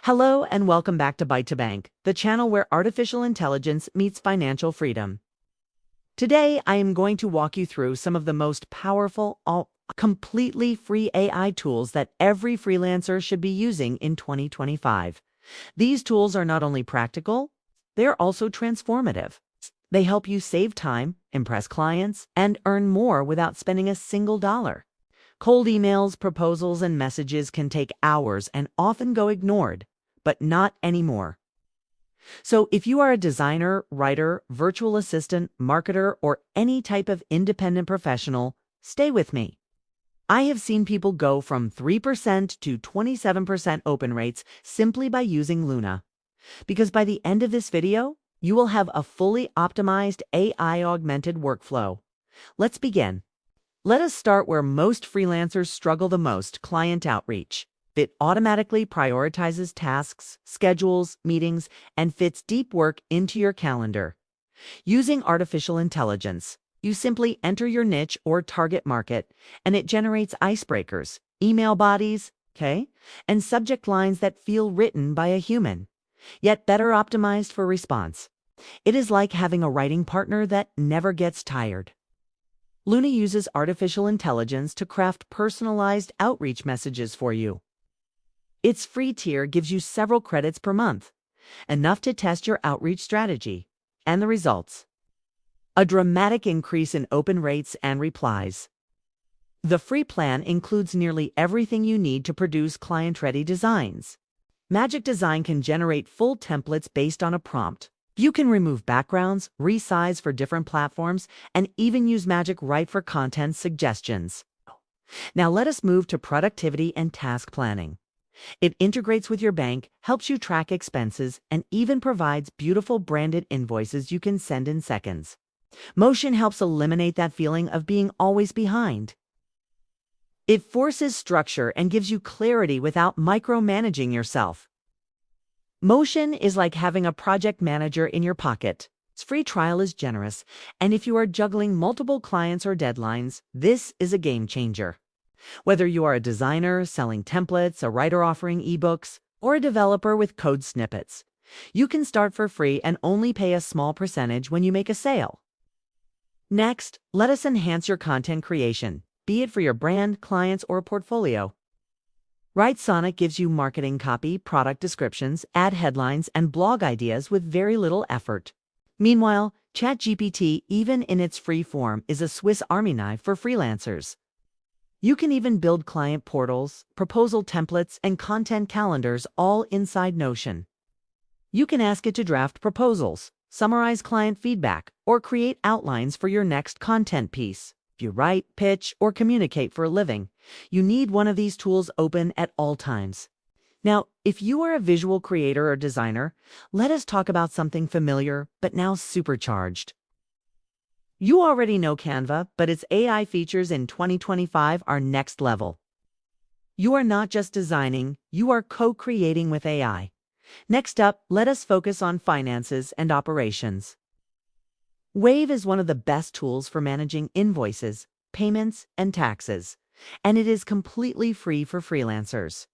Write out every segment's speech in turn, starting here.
Hello and welcome back to Byte to Bank, the channel where artificial intelligence meets financial freedom. Today, I am going to walk you through some of the most powerful, completely free AI tools that every freelancer should be using in 2025. These tools are not only practical, they're also transformative. They help you save time, impress clients, and earn more without spending a single dollar. Cold emails, proposals, and messages can take hours and often go ignored, but not anymore. So if you are a designer, writer, virtual assistant, marketer, or any type of independent professional, stay with me. I have seen people go from 3% to 27% open rates simply by using Luna. Because by the end of this video, you will have a fully optimized AI-augmented workflow. Let's begin. Let us start where most freelancers struggle the most: client outreach. It automatically prioritizes tasks, schedules, meetings, and fits deep work into your calendar. Using artificial intelligence, you simply enter your niche or target market, and it generates icebreakers, email bodies, and subject lines that feel written by a human, yet better optimized for response. It is like having a writing partner that never gets tired. Luna uses artificial intelligence to craft personalized outreach messages for you. Its free tier gives you several credits per month, enough to test your outreach strategy. And the results: a dramatic increase in open rates and replies. The free plan includes nearly everything you need to produce client-ready designs. Magic Design can generate full templates based on a prompt. You can remove backgrounds, resize for different platforms, and even use Magic Write for content suggestions. Now let us move to productivity and task planning. It integrates with your bank, helps you track expenses, and even provides beautiful branded invoices you can send in seconds. Motion helps eliminate that feeling of being always behind. It forces structure and gives you clarity without micromanaging yourself. Motion is like having a project manager in your pocket. Its free trial is generous, and if you are juggling multiple clients or deadlines, this is a game changer. Whether you are a designer selling templates, a writer offering ebooks, or a developer with code snippets, you can start for free and only pay a small percentage when you make a sale. Next, let us enhance your content creation, be it for your brand, clients, or portfolio. Writesonic gives you marketing copy, product descriptions, ad headlines, and blog ideas with very little effort. Meanwhile, ChatGPT, even in its free form, is a Swiss Army knife for freelancers. You can even build client portals, proposal templates, and content calendars all inside Notion. You can ask it to draft proposals, summarize client feedback, or create outlines for your next content piece. If you write, pitch, or communicate for a living, you need one of these tools open at all times. Now, if you are a visual creator or designer, let us talk about something familiar, but now supercharged. You already know Canva, but its AI features in 2025 are next level. You are not just designing, you are co-creating with AI. Next up, let us focus on finances and operations. Wave is one of the best tools for managing invoices, payments, and taxes, and it is completely free for freelancers.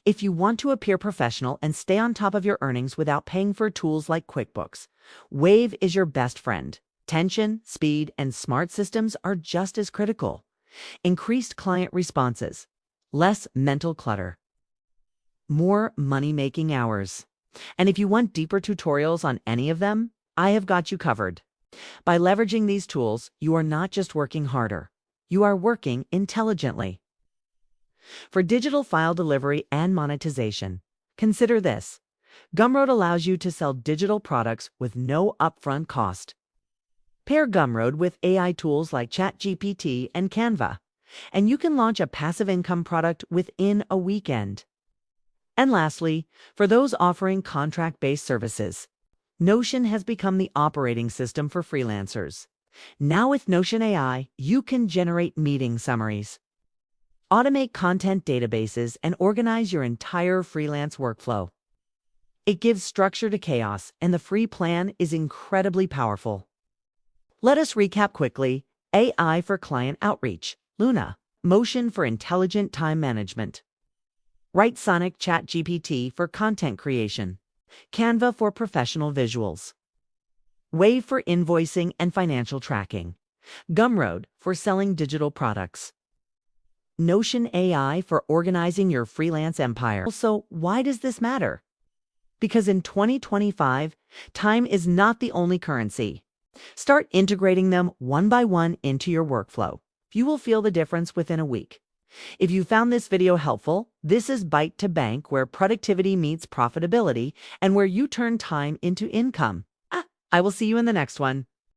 If you want to appear professional and stay on top of your earnings without paying for tools like QuickBooks, Wave is your best friend. Attention, speed, and smart systems are just as critical. Increased client responses, less mental clutter, more money-making hours. And if you want deeper tutorials on any of them, I have got you covered. By leveraging these tools, you are not just working harder, you are working intelligently. For digital file delivery and monetization, consider this. Gumroad allows you to sell digital products with no upfront cost. Pair Gumroad with AI tools like ChatGPT and Canva, and you can launch a passive income product within a weekend. And lastly, for those offering contract-based services, Notion has become the operating system for freelancers. Now with Notion AI, you can generate meeting summaries, automate content databases, and organize your entire freelance workflow. It gives structure to chaos, and the free plan is incredibly powerful. Let us recap quickly. AI for client outreach, Luna. Motion for intelligent time management, Writesonic ChatGPT for content creation, Canva for professional visuals, Wave for invoicing and financial tracking, Gumroad for selling digital products, Notion AI for organizing your freelance empire. So, why does this matter? Because in 2025, time is not the only currency. Start integrating them one by one into your workflow. You will feel the difference within a week. If you found this video helpful, this is Byte to Bank, where productivity meets profitability and where you turn time into income. I will see you in the next one.